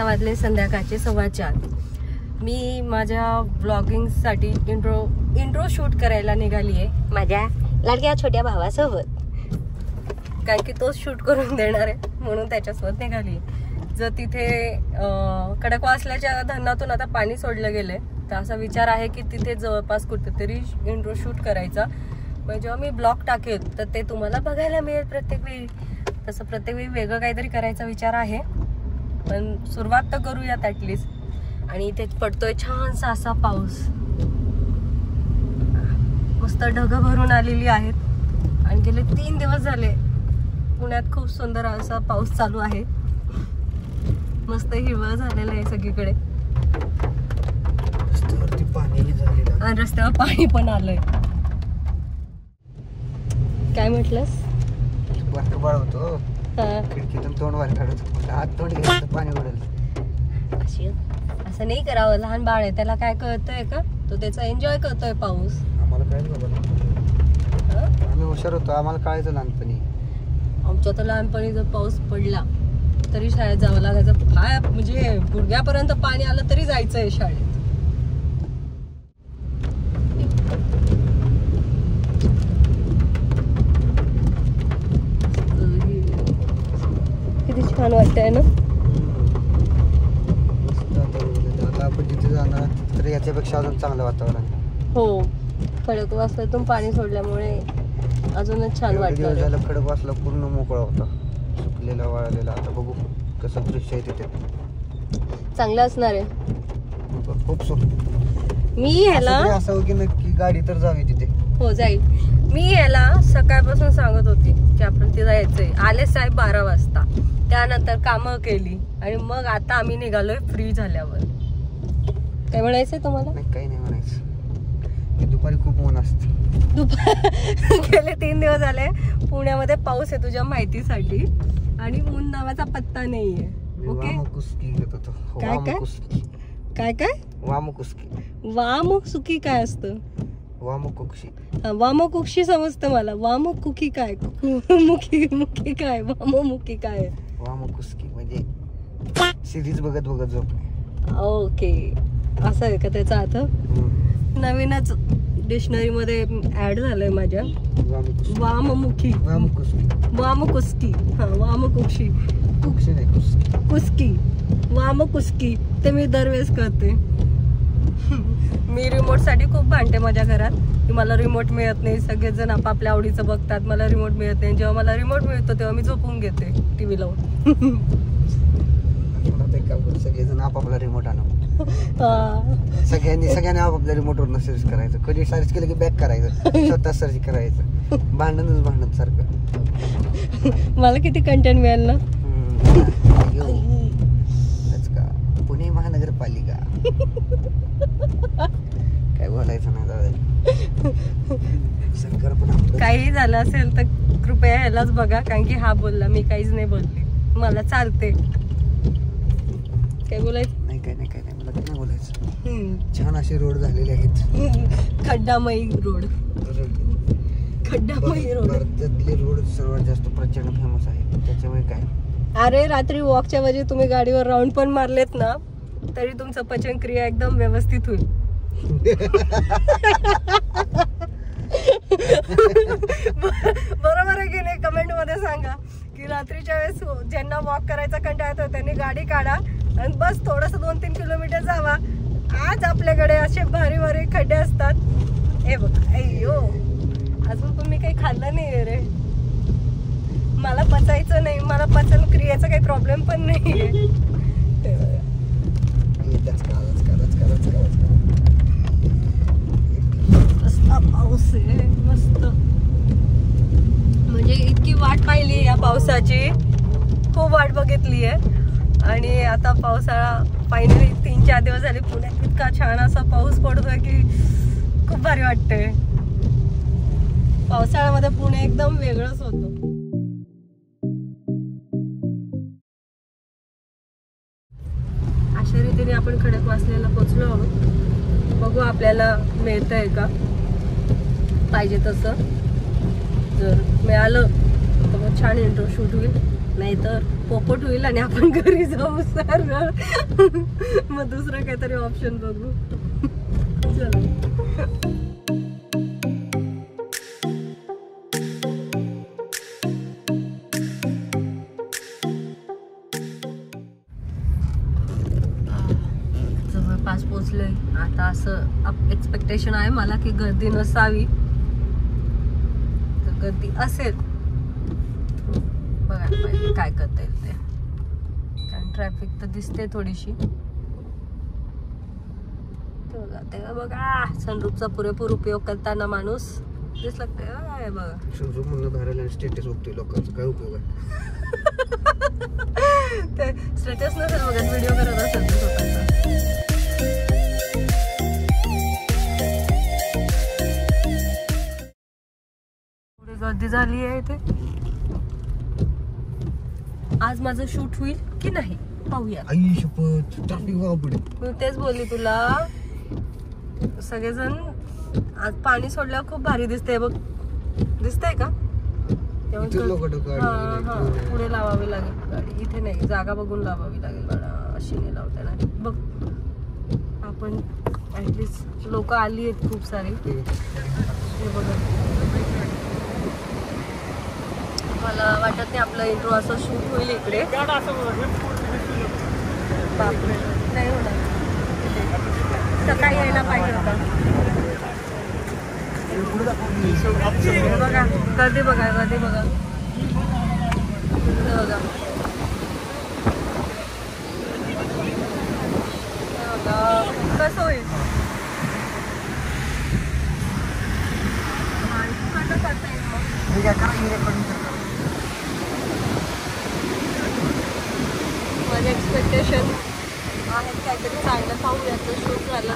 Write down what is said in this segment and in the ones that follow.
आता वाजले संध्याकाळचे 4:15. मी माझ्या ब्लॉगिंगसाठी इंट्रो शूट करायला निघाली आहे माझ्या लाडक्या छोट्या भावासोबत, कारण की तोच शूट करून देणार आहे म्हणून त्याच्यासोबत निघाली. जर तिथे खडकवासल्याच्या धरणातून आता पाणी सोडलं गेलंय, तर असा विचार आहे की तिथे जवळपास कुठेतरी इंट्रो शूट करायचा. पण जेव्हा मी ब्लॉग टाकेल तर ते तुम्हाला बघायला मिळेल प्रत्येक वेळी. तसं प्रत्येक वेळी वेगळं काहीतरी करायचा विचार आहे, पण सुरुवात तर करूयात ॲटलिस्ट. आणि इथे पडतोय छानसा असा पाऊस, मस्त ढगं भरून आलेली आहेत. आणि गेले 3 दिवस झाले पुण्यात खूप सुंदर असा पाऊस चालू आहे. मस्त हिरवळ झालेलं आहे सगळीकडे, रस्त्यावरती पाणी झालेलं आणि रस्त्यावर पाणी पण आलंय. काय म्हटलंस? बाळ होतो खिडकीतून तोंड वर काढत हात तोंड घ्यायचं पाणी उडेल. असं नाही करावं, लहान बाळ आहे त्याला काय कळतंय का? तो त्याचा एन्जॉय करतोय पाऊस. आम्हाला काय बाबा, आम्ही हुशार होतो, आम्हाला कळायचं लहानपणी. आमच्या तर लहानपणी जर पाऊस पडला तरी शाळेत जावं लागायचं. काय म्हणजे गुडघ्यापर्यंत पाणी आलं तरी जायचंय शाळेत. किती छान वाटतंय ना. आता आपण जिथे जाणार तर याच्यापेक्षा अजून चांगलं वातावरण. हो, खडकवासल्यातून पाणी सोडल्यामुळे अजूनच छान वाटतं. झालं खडकवासला पूर्ण मोकळा होता, सुकलेला वाळलेला. आता बघू कसं दृश्य आहे तिथे. चांगलं असणार आहे खूप सुख. मी ह्याला असं की नक्की गाडी तर जावी तिथे. हो जाईल. मी ह्याला सकाळपासून सांगत होती की आपण तिथे जायचंय. आले साहेब 12 वाजता, त्यानंतर कामं केली आणि मग आता आम्ही निघालोय फ्री झाल्यावर. काय म्हणायचंय तुम्हाला? नाही, काही नाही म्हणायचं. दुपारी खूप ऊन असते. गेले 3 दिवस झाले पुण्यामध्ये पाऊस आहे तुझ्या माहितीसाठी, आणि ऊन नावाचा पत्ता नाहीये. ओके, काय काय काय काय वामकुक्षी काय असतं? वामकुक्षी समजतं मला. वामकुखी काय? मुखी काय? वाममुखी काय? वामकुक्षी म्हणजे सिरीज बघत बघत झोप. ओके, असं आहे का त्याचा अर्थ? नवीनच डिक्शनरी मध्ये ऍड झालंय माझ्या. वाममुखी, वामकुस्की. हा, वामकुक्षी, कुस्की, वामकुस्की. ते मी दरवेळेस करते. मी रिमोट साठी खूप भांडते माझ्या घरात की मला रिमोट मिळत नाही. सगळेजण आपापल्या आवडीचं बघतात, मला रिमोट मिळत नाही. जेव्हा मला रिमोट मिळतो तेव्हा मी झोपून घेते टीव्ही लावून. सगळेजण आपापला रिमोट आणू. सगळ्यांनी आपापल्या रिमोटवरनं सर्च करायचं. कधी सर्च केलं की बॅक करायचं, स्वतः सर्च करायचं. भांडण सारखं. मला किती कंटेंट मिळेल ना. पुणे महानगरपालिका काय बोलायचं नाही. सरकार पण काही झालं असेल तर कृपया ह्यालाच बघा, कारण की हा बोलला, मी काहीच नाही बोलली. मला चालते. काय बोलायचं नाही, काय नाही मला काय बोलायचं. छान असे रोड झालेले आहेत. खड्डामयी रोड. भारतातले रोड सर्वात जास्त प्रचंड फेमस आहे. त्याच्यामुळे काय, अरे रात्री वॉकच्या वेळी तुम्ही गाडीवर राऊंड पण मारलेत ना तरी तुमचं पचनक्रिया एकदम व्यवस्थित होईल. बरोबर आहे की नाही? कमेंट मध्ये सांगा की रात्रीच्या वेळेस ज्यांना वॉक करायचा कंटाळा येतो त्यांनी गाडी काढा आणि बस थोडस 2-3 किलोमीटर जावा. आज आपल्याकडे असे भारी भारी खड्डे असतात. हे बघ, अय्यो, अजून तुम्ही काही खाल्लं नाही रे. मला पचायचं नाही, मला पचन क्रियेचा काही प्रॉब्लेम पण नाहीये. पाऊस आहे मस्त. म्हणजे इतकी वाट पाहिली या पावसाची, खूप वाट बघितली आहे. आणि आता पावसाळा फायनली 3-4 दिवस झाले पुण्यात इतका छान असा पाऊस पडतोय की खूप भारी वाटतंय. पावसाळ्यामध्ये पुणे एकदम वेगळंच होतं. अशा रीतीने आपण खडकवासल्याला पोचलो आहोत. बघू आपल्याला मिळतंय का पाहिजे तसं. जर मिळालं तर मग छान इंट्रो शूट होईल, नाहीतर पोपट होईल आणि आपण घरी जाऊ सर. मग दुसरं काहीतरी ऑप्शन बघू. चला. जवळपास पोचलोय आता. असं एक्सपेक्टेशन आहे मला की गर्दी नसावी, तर गर्दी असेल. बघायला पाहिजे काय करता येईल ते, कारण ट्रॅफिक तर दिसते थोडीशी. तेव्हा बघा सनरूफचा पुरेपूर उपयोग करताना माणूस दिस लागते. बघा सनरूफ म्हणून बाहेर स्टेटस बघतोय लोकांचा, काय उपयोग आहे? ते स्टेटस नसेल बघा, व्हिडिओ करत असेल स्वतःचा. पुढे गर्दी झाली आहे इथे. आज माझं शूट होईल की नाही पाहूया. आई शपथ, ट्रॅफिक व्हा पुढे. मी तेच बोलली तुला, सगळेजण आज पाणी सोडल्यावर खूप भारी दिसते बघ. दिसतंय का? पुढे लावावी लागेल गाडी, इथे नाही. जागा बघून लावावी लागेल गाडी, अशी नाही लावता येणार बघ. आपण ऍटलीस्ट लोक आली आहेत खूप सारी. हे बघा, मला वाटत नाही आपलं इंट्रो असं शूट होईल इकडे. बापरे, नाही होणार. सकाळी यायला पाहिजे होता. बघा गर्दी, बघा गर्दी, बघा बघा कसं होईल. माझे एक्सपेक्टेशन आहेत काहीतरी चांगलं पाहू. याचं शूट झालं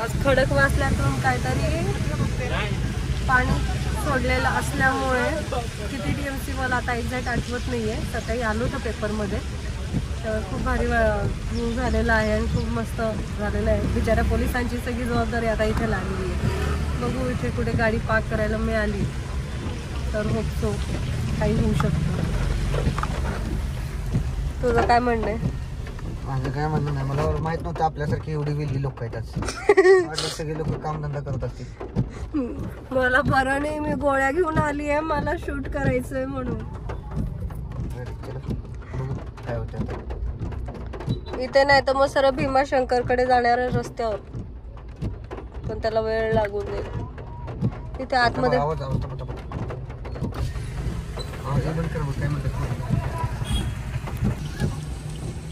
आज खडक वाचल्यातून काहीतरी पाणी सोडलेलं असल्यामुळे किती TMC मला आता एक्झॅक्ट आठवत नाहीये. सकाळी आलो होतं पेपरमध्ये, तर खूप भारी व्ह्यू झालेला आहे आणि खूप मस्त झालेलं आहे. बिचाऱ्या पोलिसांची सगळी जबाबदारी आता इथे लागली आहे. बघू इथे कुठे गाडी पार्क करायला मिळाली तर होपसो काही होऊ शकतो. तुझं काय म्हणणं आहे? माझं काय म्हणणं नाही, मला माहित नव्हतं आपल्यासारखी एवढी वेगळी लोक आहेत. आज सगळे लोक कामधंदा करत असतील. मला बरं नाही, मी गोळ्या घेऊन आली आहे, मला शूट करायचंय म्हणून. काय होतं इथे नाही तर मग सरळ भीमाशंकरकडे जाणाऱ्या रस्त्यावर, पण त्याला वेळ लागून जाईल. तिथे आतमध्ये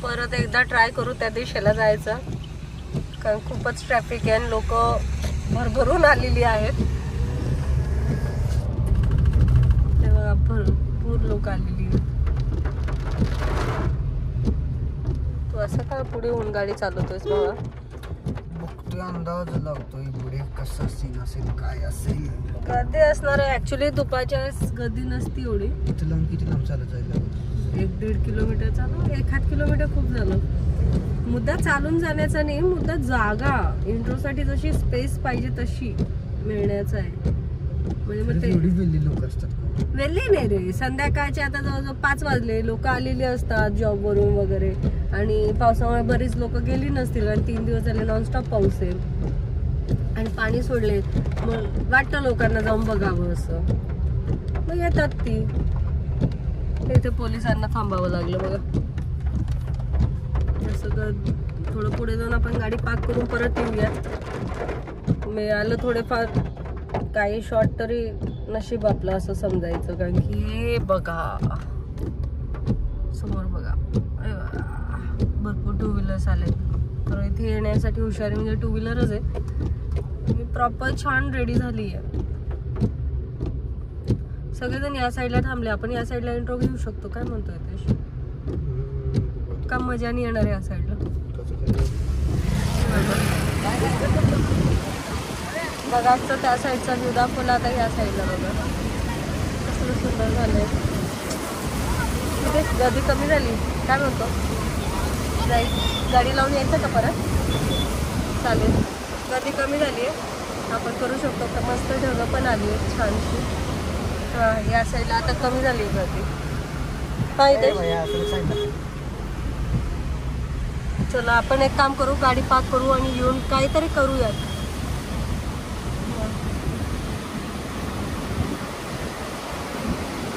परत एकदा ट्राय करू त्या दिशेला जायचं, कारण खूपच ट्रॅफिक आहे आणि लोक भरभरून आलेली आहेत. तेव्हा भरपूर लोक आलेली आहेत. तू असं का पुढे होऊन गाडी चालवतोयस बाबा? बघतोय, अंदाज लावतोय पुढे कसा सीन असेल, काय असेल. गर्दी असणार आहे ऍक्च्युली. दुपारच्या वेळेस गर्दी नसती एवढी. किती लांब चालत जायला? 1-1.5 किलोमीटर चालू. 1 किलोमीटर खूप झालं. मुद्दा चालून जाण्याचा नाही, मुद्दा जागा इंट्रोसाठी जशी स्पेस पाहिजे तशी मिळण्याचा आहे. म्हणजे मग ते वेल्ली लोक असतात. वेल्ली नाही रे, संध्याकाळचे आता जवळजवळ 5 वाजले, लोक आलेली असतात जॉबवरून वगैरे, आणि पावसामुळे बरीच लोक गेली नसतील. आणि 3 दिवस झाले नॉनस्टॉप पाऊस आहे आणि पाणी सोडले, मग वाटतं लोकांना जाऊन बघावं असं, मग येतात ती. इथे पोलिसांना थांबावं लागलं बघा. सगळं थोडं पुढे जाऊन आपण गाडी पार्क करून परत येऊया. मिळालं थोडेफार काही शॉट तरी नशीब आपलं असं समजायचं, कारण की हे बघा समोर बघा भरपूर 2 व्हीलर्स आले. तर इथे येण्यासाठी हुशारी म्हणजे 2 व्हीलरच आहे. मी प्रॉपर छान रेडी झाली आहे. सगळेजण या साईडला थांबले, आपण या साईडला इंट्रो घेऊ शकतो. काय म्हणतोय तेश? का मजा नाही येणार या साईडला? बघा असतं त्या साईडचा व्ह्यू दाखवला, आता या साईडला बघा कसं सुंदर झालंय. तिथे गर्दी कमी झाली काय म्हणतो जाईल गाडी लावून यायचं का परत चालेल गर्दी कमी झाली आहे आपण करू शकतो मस्त ढगं पण आली आहे छानशी या साईडला आता कमी झाली आहे गर्दी हा इथे चला आपण एक काम करू गाडी पार्क करू आणि येऊन काहीतरी करूयात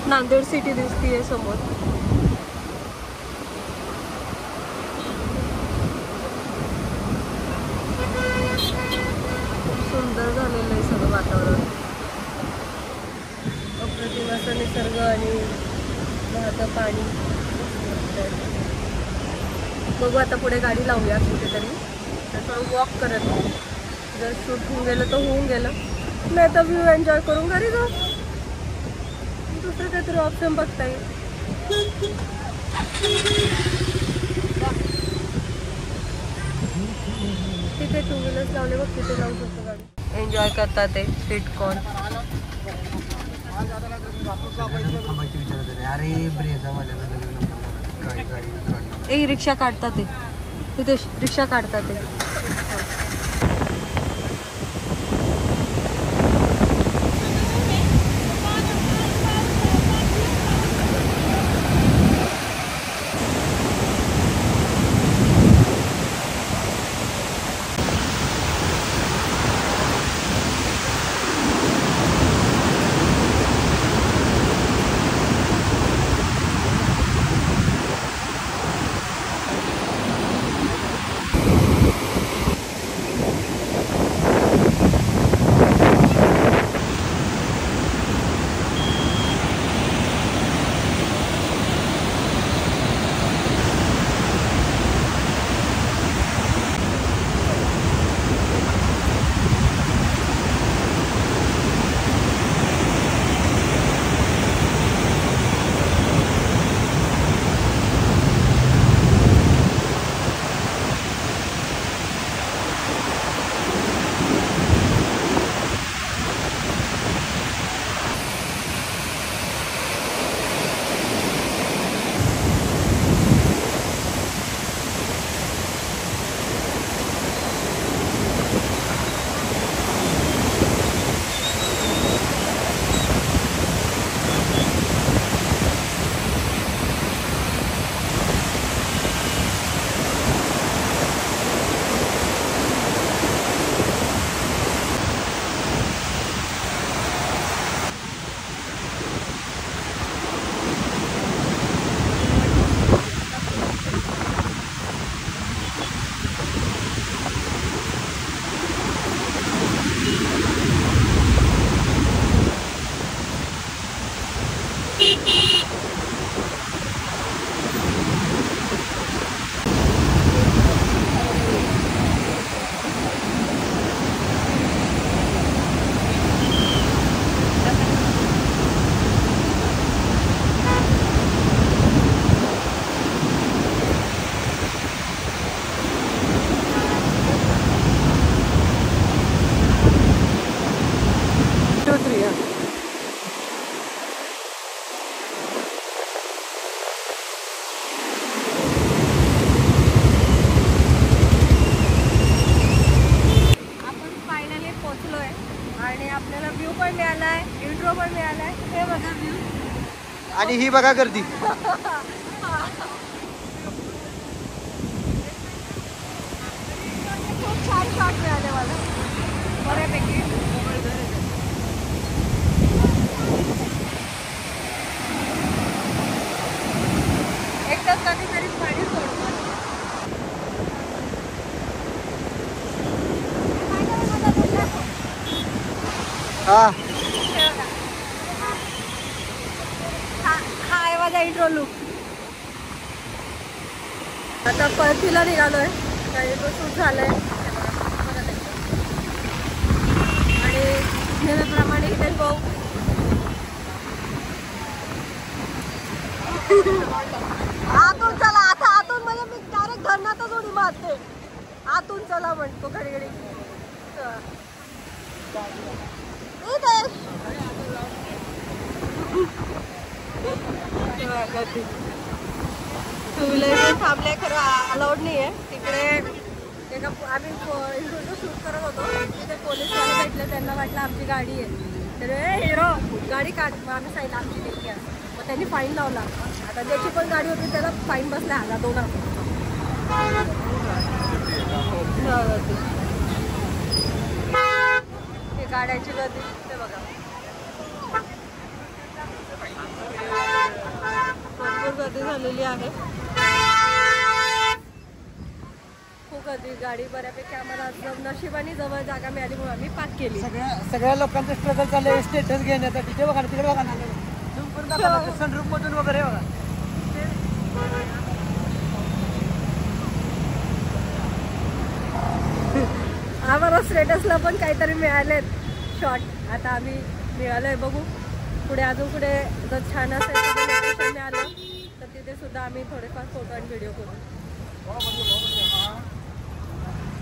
नांदेड सिटी दिसतीये समोर खूप सुंदर झालेलं आहे सगळं वातावरण अप्रतिम असं निसर्ग आणि वाहतं पाणी बघू आता पुढे गाडी लावूया कुठेतरी थोडं वॉक करत जर शूट होऊन गेलं तर होऊन गेलं नाही तर व्ह्यू एन्जॉय करून घरी जाऊ दुसरं काहीतरी ऑप्शन बघता येईल तिथे टू व्हीलर्स लावले बघ तिथे जाऊ शकतो गाडी एन्जॉय करतात ते स्वीट कॉर्न ए रिक्षा काढतात ते तिथे रिक्षा काढतात ते आणि ही बघा गर्दी खूप छान शॉट मिळाले मला बऱ्यापैकी एकदाच कधीतरी पाणी सोडतो हा इंट्रो लुक आता परतीला निघालोय काही तो शूट झालाय आणि नेहमीप्रमाणे इथे भाऊ आतून चला आता आतून म्हणजे मी डायरेक्ट धरणातच उडी मारते आतून चला म्हणतो घडी घडी गर्दी टू व्हीलर थांबले, खरं अलाउड नाही आहे तिकडे. एका आम्ही इंट्रोचं शूट करत होतो, तिथे पोलीसवाले भेटले, त्यांना वाटलं आमची गाडी आहे, तर हिरो गाडी काढ. मग आम्ही सांगितलं आमची नाही आहे, मग त्यांनी फाईन लावला. आता ज्याची पण गाडी होती त्याला फाईन बसला 1,000-2,000. हे गाड्यांची गर्दी ते बघा, भरपूर गर्दी झालेली आहे, खूप गर्दी. गाडी बऱ्यापैकी आम्हाला नशिबाने जवळ जागा मिळाली म्हणून आम्ही पार्क केली. सगळ्या लोकांचं स्ट्रगल चाललंय स्टेटस घेण्यासाठी. ते बघा तिकडे बघा ना, सनरूफ मधून वगैरे बघा. आम्हाला स्टेटसला पण काहीतरी मिळालेत शॉट. आता आम्ही मिळालोय, बघू पुढे अजून कुठे जर छान असेल लोकेशन मिळालं तर तिथे सुद्धा आम्ही थोडेफार फोटो आणि व्हिडिओ करू.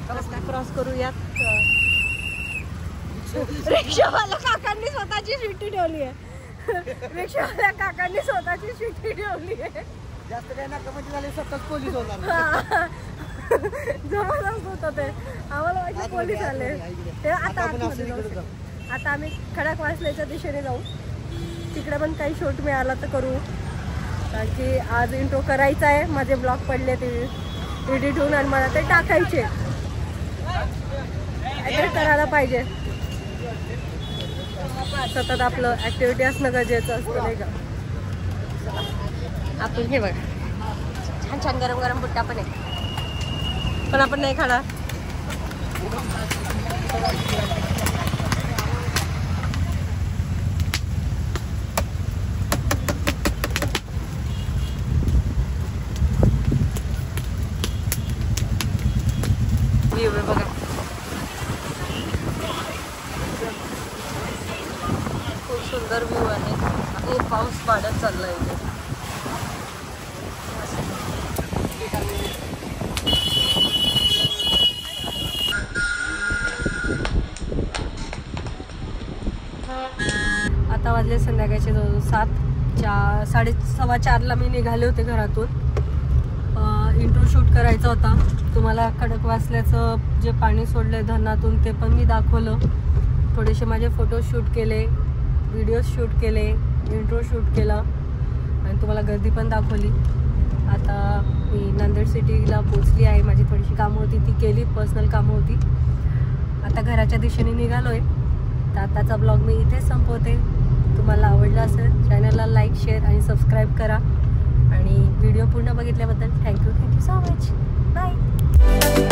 रस्ता क्रॉस करूयात. रिक्षावाल्या काकांनी स्वतःची शिट्टी ठेवली आहे. रिक्षावाल्या काकांनी स्वतःची शिट्टी ठेवली आहे. जास्त काही नाकामध्ये झाले स्वतःच पोलीस होणार. जबरदस्त होतं ते, आम्हाला वाटलं पोलीस आले ते. आता आम्ही खडकवासल्याच्या दिशेने जाऊ, तिकडे पण काही शूट मिळाला तर करू, कारण की आज इंट्रो करायचा आहे. माझे ब्लॉग पडले ते एडिट होऊन आणि मला ते टाकायचे, एडिट करायला पाहिजे. सतत आपलं ॲक्टिव्हिटी असणं गरजेचं असतं नाही का. आपण हे बघा छान छान गरम गरम बुट्टा पण आहे, पण आपण नाही खाणार. व्ह्यू आहे बघा, खूप सुंदर व्ह्यू आहे. आणि पाऊस वाढत चाललाय इथे. आता वाजले संध्याकाळचे 4:15 मी निघाले होते घरातून. इंट्रो शूट करायचा होता. तुम्हाला खडकवासल्याचं जे पाणी सोडलं धरणातून ते पण मी दाखवलं. थोडेसे माझे फोटो शूट केले, व्हिडिओ शूट केले, इंट्रो शूट केला आणि तुम्हाला गर्दी पण दाखवली. आता मी नांदेड सिटीला पोचली आहे. माझी थोडीशी कामं होती ती केली, पर्सनल कामं होती. आता घराच्या दिशेने निघालो आहे. तर आताचा ब्लॉग मी इथेच संपवते. तुम्हाला आवडला असेल चॅनलला लाईक, शेअर आणि सबस्क्राईब करा. आणि व्हिडिओ पूर्ण बघितल्याबद्दल थँक्यू सो मच. बाय.